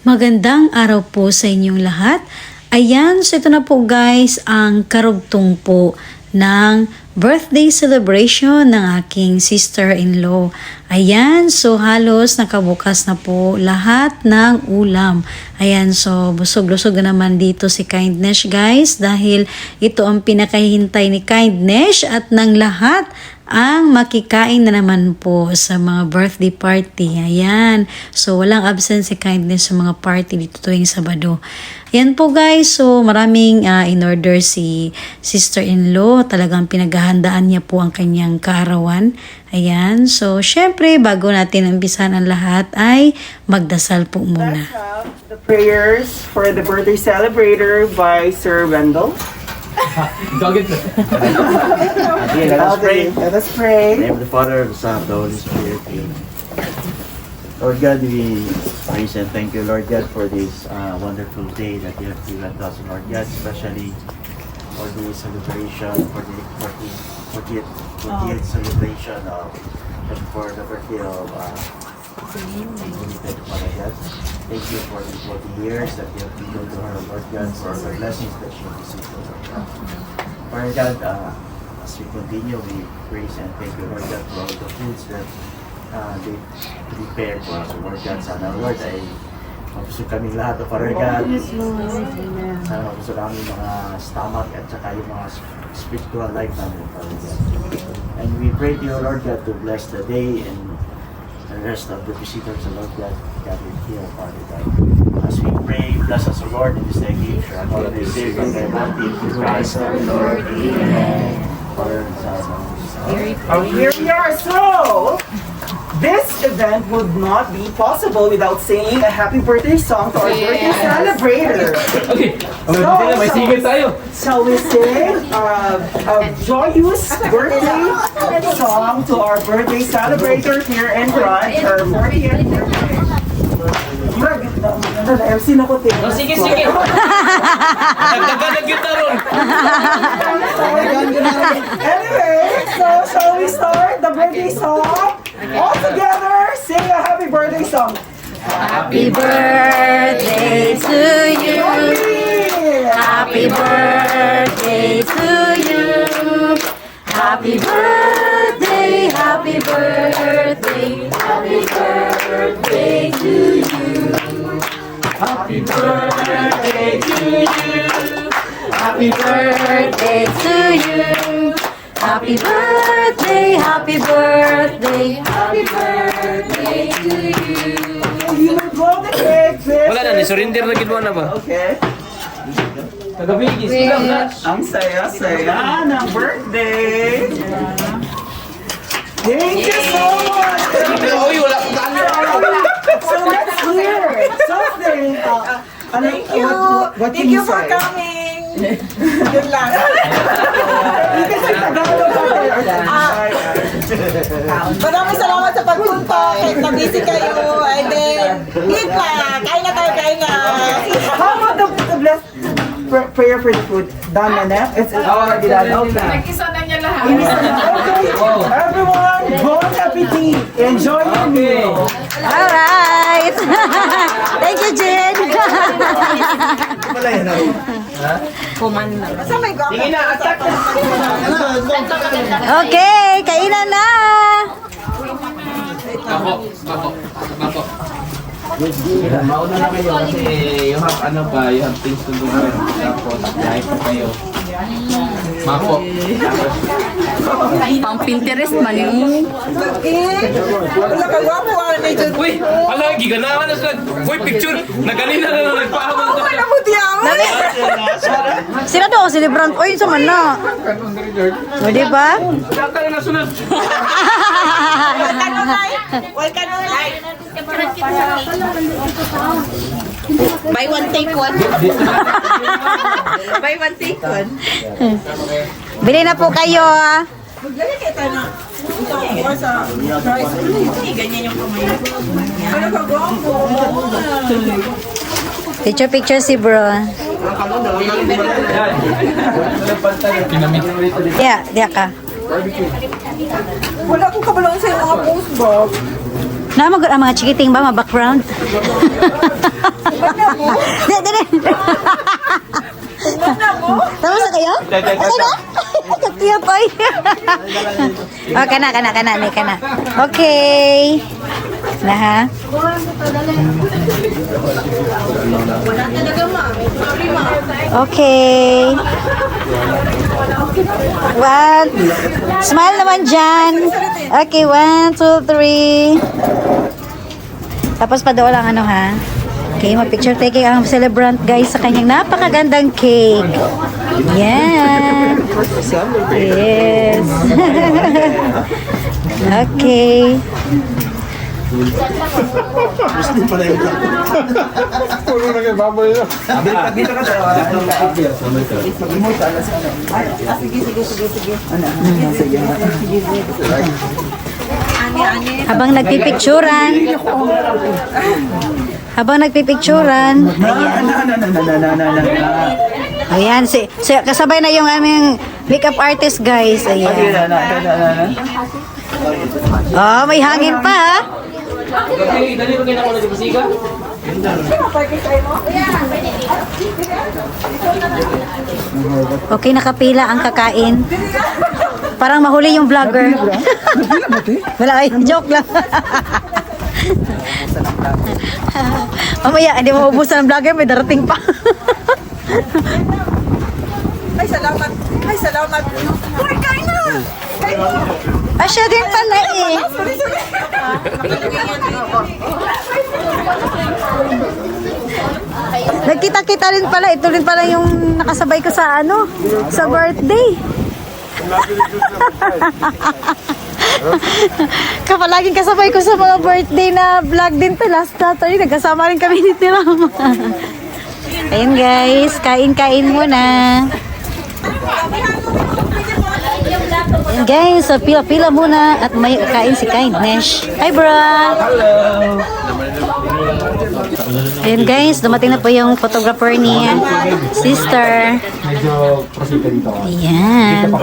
Magandang araw po sa inyong lahat. Ayan, so ito na po guys ang karugtong po ng birthday celebration ng aking sister-in-law. Ayan, so halos nakabukas na po lahat ng ulam. Ayan, so busog-lusog na naman dito si Kindness guys dahil ito ang pinakahintay ni Kindness at ng lahat ang makikain na naman po sa mga birthday party. Ayan. So, walang absent si Kindness sa mga party dito tuwing Sabado. Ayan po guys. So, maraming in-order si sister-in-law. Talagang pinaghahandaan niya po ang kanyang kaarawan. Ayan. So, syempre, bago natin umpisahan ang lahat ay magdasal po muna. Let's have the prayers for the birthday celebrator by Sir Wendell. Dog it. Okay, let us pray. Let us pray. In the name of the Father, the Son, of the Holy Spirit. Amen. Lord God, we praise and thank you, Lord God, for this wonderful day that you have given us, Lord God, especially for the celebration, for the 40th celebration of, and for the birthday of Limited Paragat. Thank you for the 40 years that you have given to her, Lord God, for the blessings that she received, Lord God. Lord God, as we continue, we praise and thank you, Lord God, for all the foods that they prepared for us, Lord God. Sana, Lord, ay mapusog kaming lahat, Lord God. Sana mapusog kami mga stomach at saka yung mga spiritual life namin, Lord God. And we pray to you, Lord God, to bless the day and the rest of the visitors, Lord God, that will heal, Father God. As we pray, bless us, O Lord, in this day, give our Lord, we save and thy body, through Christ our Lord. Amen. Father and Son, and Holy Spirit. Here we are. So, this event would not be possible without singing a happy birthday song to our birthday celebrator. Okay. May sigil tayo. Shall we sing a joyous birthday song to our birthday celebrator here in front, her 40th birthday? MC na ko, Oh, sige, sige. Nagdagan kita ron. Anyway, so shall we start the birthday song? All together, sing a happy birthday song. Happy birthday to you. Happy birthday to you. Happy birthday, happy birthday, happy birthday to you. Happy birthday to you. Happy birthday to you. Happy birthday, happy birthday, happy birthday to you. You will blow the cake, sis. Wala na, surrender na ginawa na ba? Okay. Kagabi, gising na. Ang saya-saya ng birthday. Thank you so much. Uy, wala ko camera. So let's hear something. Thank you. What Thank you for coming. Yun lang. Maraming salamat sa pagpunta. Kahit na-busy kayo. And then, eat na. Kain na tayo, kain na. How about the blessed prayer for the food? Done na na? It's already done. Okay. Nag-isa na niya lahat. Okay. Everyone, bon appetit. Enjoy your meal. Alright! Thank you, Jen! Sa may gawin. Sige na, attack na. Okay, kainan na! Bako, bako, bako. Mauna na kayo kasi you have ano pa, you have things to do na. Tapos, live pa kayo. Mako. Pang Pinterest man yung Wala ka gwapo. Medyo. Uy, ala, giganawan na sila. Uy, picture. Nagalina na nagpahabol Ako na. na mo diyawan. Sila daw, celebrant. Uy, sa man na. O, diba? Kaka na nasunod. Welcome na live. Buy one, take one. Buy one, take one. Bili na po kayo, ah. Magdali kayo tayo na. Ito sa price. Ganyan yung kamay. Ano ka gwapo? Picture si bro. Pinamit. Yeah, diya ka. Wala akong kabalong sa mga post box. Namagod ang mga chikiting ba, mga background? Dali. Tapos na kayo? Okay na? Cute, oy. Oh, kana. Okay. Na ha? Okay. One. Smile naman dyan. Okay, 1, 2, 3. Tapos pa doon lang ano ha. Okay, mag-picture taking ang celebrant guys sa kanyang napakagandang cake. Yan. Yes. Okay. Dito ka dalawa. Habang nagpipicturan. Ayan, kasabay na yung aming makeup artist guys. Ayan. Oh, may hangin pa ha. Okay, dali ko kinako na di pasiga. Okay, nakapila ang kakain. Parang mahuli yung vlogger. Wala ay, joke lang. Mamaya, hindi mo ubusan ng vlogger, may darating pa. Ay, salamat. Uy, kain na! Ah, siya din pala eh. Nagkita-kita rin pala. Ito rin pala yung nakasabay ko sa sa birthday. Kapalaging kasabay ko sa mga birthday na vlog din to. Last Saturday, nagkasama rin kami ni Tirama. Ayun guys, kain-kain muna. Ayan guys, so pila-pila muna at may kain si Kindness. Hi bro! Ayan guys, dumating na po yung photographer ni sister. Ayan.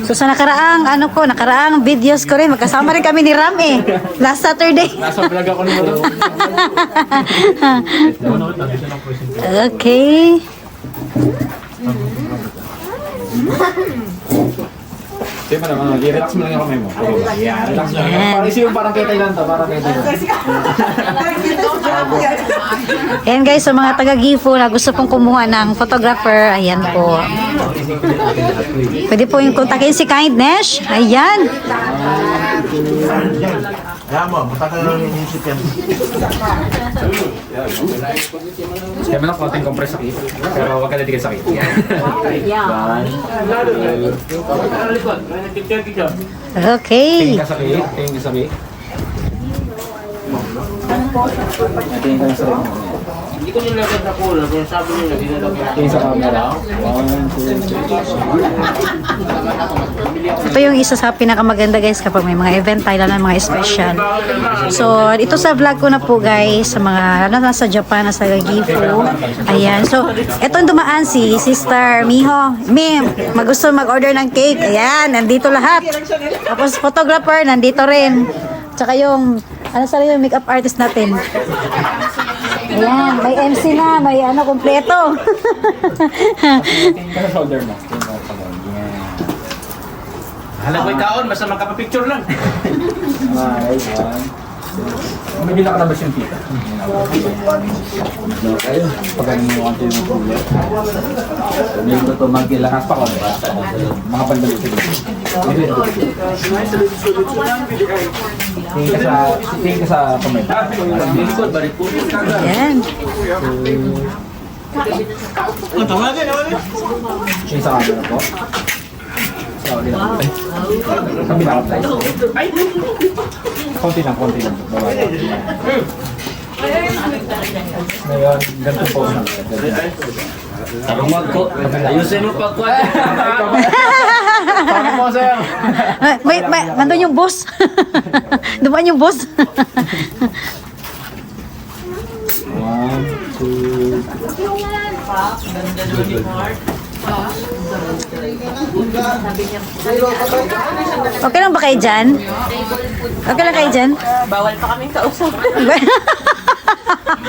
So sa nakaraang videos ko rin, magkasama rin kami ni Ram eh. Last Saturday. Nasa vlog ako naman. Okay. Sige pa naman, i-relax mo lang yung kamay mo. Yan, relax mo lang. Parang isipin parang kay Thailand to, parang kay Thailand. Ayan guys, sa mga taga-Gifu na gusto pong kumuha ng photographer, ayan po. Pwede po yung kontakin si Kindness. Ayan. Alam mo, matagal lang yung isip yan. Kaya mo lang konting compress sakit. Pero wag ka natigil sakit. Okay. Tingin ka sakit. Tingin ka sakit. Tingin ka sakit. Hindi ko nilagay sa pool. Kaya sabi nila, dinalagay. Tingin sa camera. 1, 2, 3. Ito yung isa sa pinakamaganda guys kapag may mga event tayo na mga special. So, ito sa vlog ko na po guys sa mga nasa Japan, nasa Gifu. Ayan. So, etong dumaan si Sister Miho. Mim, magusto mag-order ng cake. Ayan, nandito lahat. Tapos photographer, nandito rin. Tsaka yung, yung makeup artist natin. Ayan, may MC na, may kompleto. Tingin ka sa shoulder mo. Tingin ka sa shoulder. Hala ko'y taon, basta magkapapicture lang. Okay, 1. May nakatabas yung tita. Okay. Pag ano mo konti yung pulo. Dito to magkilakas pa ko. Mga pandalo sila. Tingin ka sa kamay. Likod, balik po. Ayan. Tingin sa camera po. Sabi na ako. Konti lang. Baba lang. Ngayon, ganito po. Tarong ko. Ayusin mo pa ko. Paano po, sir? Nandun yung boss. Dumaan yung boss. 1, 2. Okay lang ba kayo dyan? Okay lang kayo dyan? Bawal pa kaming kausap.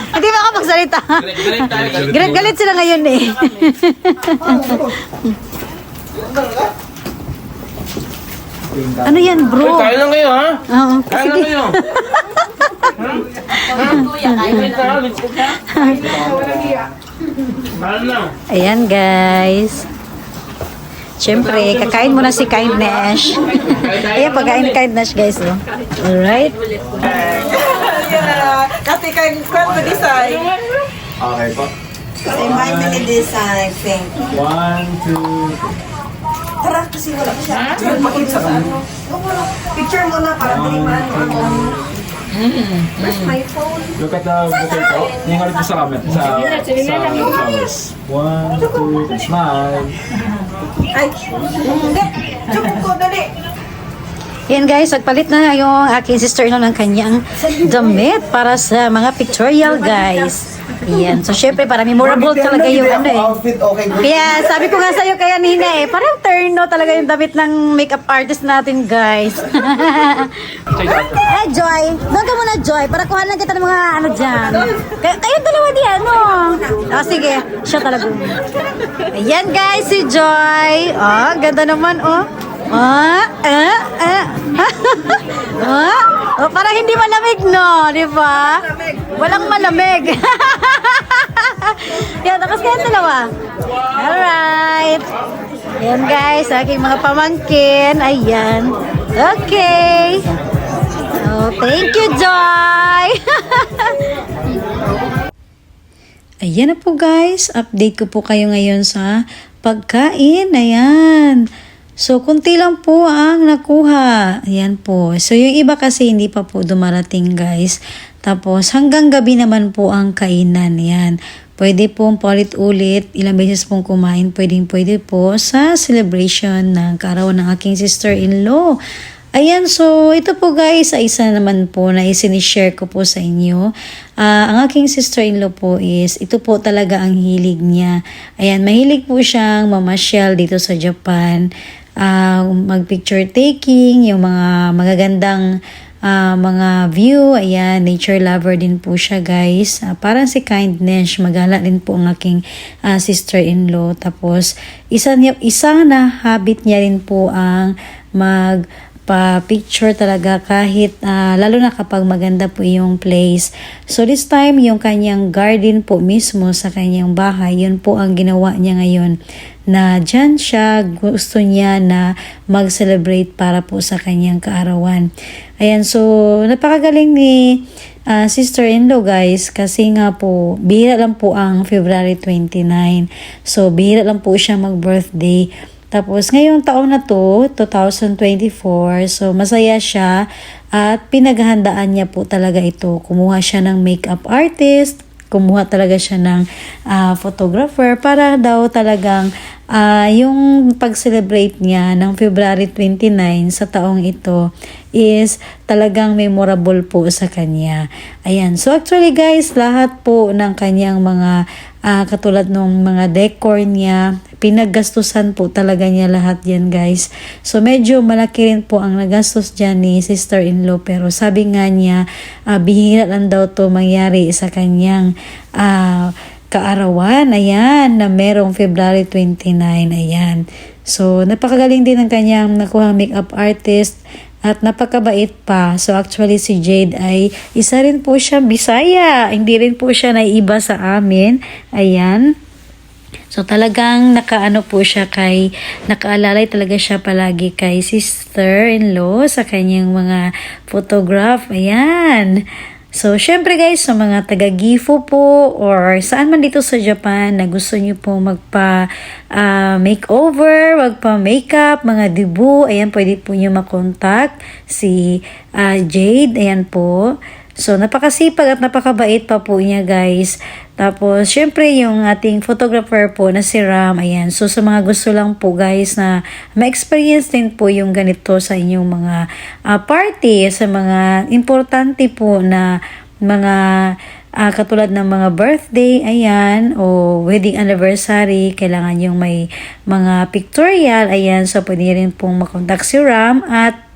Hindi ba ako magsalita? Galit-galit sila ngayon eh. Ano yan, bro? Kain lang kayo, ha? Oo. Kain lang kayo. Kain lang. Ayan, guys. Siyempre, kakain muna si Kindness. Ayan, pagkain ni Kindness, guys. Oh. Alright. Yeah. Kasi kay kwento design. Okay po. Kasi may mini design thing. 1, 2, Tara, kasi wala pa siya. Makita sa ano. Picture mo na para hindi Where's my phone? Look at the bouquet po. Hingalit mo sa camera. Sa flowers. 1, 2, smile. Ay, hindi. Chukong ko, dali. Yan guys, nagpalit na yung aking sister-in-law ng kanyang damit para sa mga pictorial guys. Yan. So, syempre, para memorable talaga yung ano eh. Outfit okay. Kaya, sabi ko nga sa'yo kaya Nina eh, parang turno talaga yung damit ng makeup artist natin guys. Eh, Joy, doon ka muna Joy, para kuhanan kita ng mga ano dyan. Kayong dalawa di ano. Oh, sige, siya talaga. Ayan guys, si Joy. Oh, ganda naman oh. Oh, para hindi malamig, no? Di ba? Walang malamig. Yan, tapos kayo dalawa. Alright. Yan guys, aking mga pamangkin. Ayan. Okay. Oh, thank you, Joy. Ayan na po guys. Update ko po kayo ngayon sa pagkain. Ayan. So, kunti lang po ang nakuha. Ayan po. So, yung iba kasi hindi pa po dumarating guys. Tapos, hanggang gabi naman po ang kainan. Ayan. Pwede pong paulit-ulit, ilang beses pong kumain. Pwede po sa celebration ng kaarawan ng aking sister-in-law. Ayan, so ito po guys, ay isa naman po na isinishare ko po sa inyo. Ang aking sister-in-law po is, ito po talaga ang hilig niya. Ayan, mahilig po siyang mamasyal dito sa Japan. Mag-picture taking, yung mga magagandang mga view. Ayan, nature lover din po siya guys. Parang si Kindness, magala din po ang aking sister-in-law. Tapos, isa na habit niya rin po ang pa-picture talaga kahit lalo na kapag maganda po yung place. So this time yung kanyang garden po mismo sa kanyang bahay, yun po ang ginawa niya ngayon, na dyan siya gusto niya na mag-celebrate para po sa kanyang kaarawan. Ayan, so napakagaling ni sister-in-law guys, kasi nga po bihira lang po ang February 29. So bihira lang po siya mag-birthday. Tapos, ngayong taon na to, 2024, so masaya siya at pinaghahandaan niya po talaga ito. Kumuha siya ng makeup artist, kumuha talaga siya ng photographer para daw talagang yung pag-celebrate niya ng February 29 sa taong ito is talagang memorable po sa kanya. Ayan. So actually guys, lahat po ng kanyang mga katulad ng mga decor niya, pinaggastusan po talaga niya lahat yan guys. So medyo malaki rin po ang nagastos dyan ni sister-in-law, pero sabi nga niya, bihira lang daw to mangyari sa kanyang kaarawan, ayan, na merong February 29, ayan. So, napakagaling din ng kanyang nakuha makeup artist at napakabait pa. So, actually si Jade ay isa rin po siya Bisaya, hindi rin po siya naiiba sa amin, ayan. So, talagang nakaalalay talaga siya palagi kay sister-in-law sa kanyang mga photograph, ayan. So, syempre guys, sa mga taga-Gifu po or saan man dito sa Japan na gusto nyo po makeover, magpa-makeup, mga debut, ayan, pwede po nyo makontak si Jade, ayan po. So, napakasipag at napakabait pa po niya guys. Tapos, syempre yung ating photographer po na si Ram, ayan. So, sa mga gusto lang po guys na ma-experience din po yung ganito sa inyong mga party, sa mga importante po na mga katulad ng mga birthday, ayan, o wedding anniversary, kailangan yung may mga pictorial, ayan, so pwede rin pong makontak si Ram at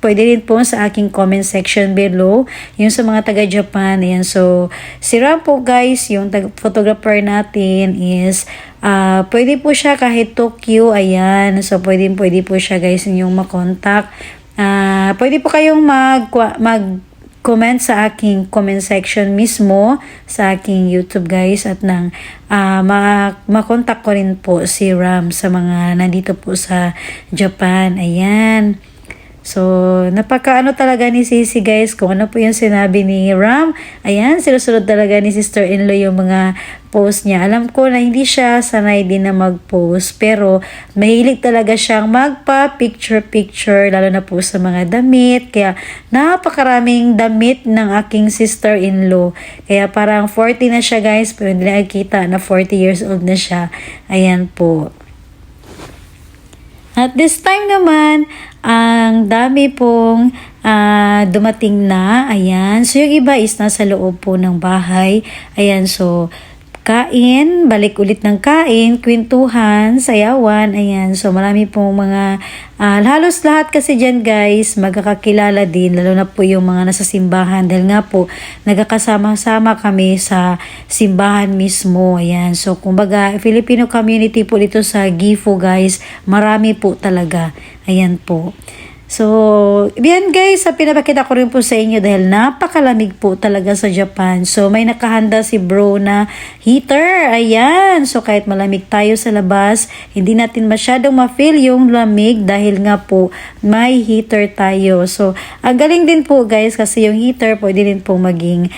pwede rin po sa aking comment section below, yung sa mga taga-Japan, ayan. So, si Ram po guys, yung photographer natin is, pwede po siya kahit Tokyo, ayan. So, pwede po siya guys yung makontak. Pwede po kayong mag-comment sa aking comment section mismo, sa aking YouTube guys, at nang makontak ko rin po si Ram sa mga nandito po sa Japan, ayan. So, napakaano talaga ni Sisi guys, kung ano po yung sinabi ni Ram. Ayan, sinusunod talaga ni sister-in-law yung mga post niya. Alam ko na hindi siya sanay din na mag-post, pero mahilig talaga siyang magpa-picture-picture, lalo na po sa mga damit. Kaya napakaraming damit ng aking sister-in-law. Kaya parang 40 na siya guys, pero hindi nakikita na 40 years old na siya. Ayan po. At this time naman, ang dami pong dumating na. Ayan. So, yung iba is nasa loob po ng bahay. Ayan. So, kain, balik ulit ng kain, kwentuhan, sayawan, ayan. So, marami pong mga, halos lahat kasi dyan guys, magkakakilala din, lalo na po yung mga nasa simbahan, dahil nga po, nagkakasama-sama kami sa simbahan mismo, ayan. So, kumbaga, Filipino community po dito sa Gifu guys, marami po talaga, ayan po. So, yan guys, pinapakita ko rin po sa inyo dahil napakalamig po talaga sa Japan. So, may nakahanda si bro na heater. Ayan. So, kahit malamig tayo sa labas, hindi natin masyadong ma-feel yung lamig dahil nga po may heater tayo. So, ang galing din po guys kasi yung heater pwede rin po maging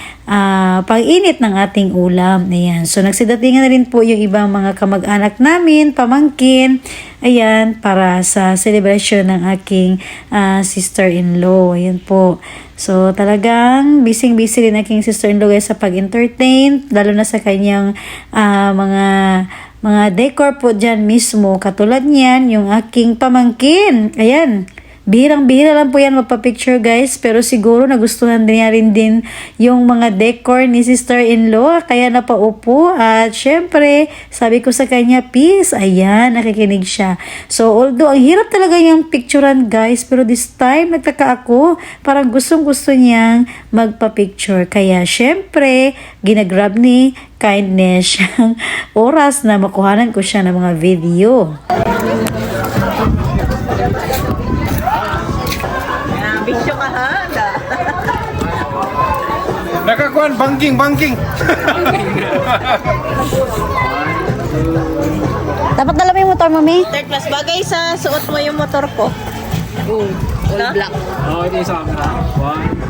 pang-init ng ating ulam. Ayan. So, nagsidatingan na rin po yung ibang mga kamag-anak namin, pamangkin. Ayan, para sa celebration ng aking sister-in-law. Ayan po. So, talagang busy-busy rin aking sister-in-law guys sa pag-entertain, lalo na sa kanyang mga decor po dyan mismo. Katulad niyan, yung aking pamangkin. Ayan. Bihirang-bihira lang po yan magpa-picture guys, pero siguro nagustuhan niya rin din yung mga decor ni sister-in-law, kaya napaupo at syempre sabi ko sa kanya peace, ayan, nakikinig siya. So although ang hirap talaga yung picturean guys, pero this time nagtaka ako, parang gustong-gusto niyang magpa-picture, kaya syempre ginagrab ni Kindness yung oras na makuhanan ko siya ng mga video. Bisyo ka ha? Nakakuan, banking. Dapat dala mo yung motor, mami? Third class, bagay sa suot mo yung motor ko. All black. Oh, ito yung sa camera. 1,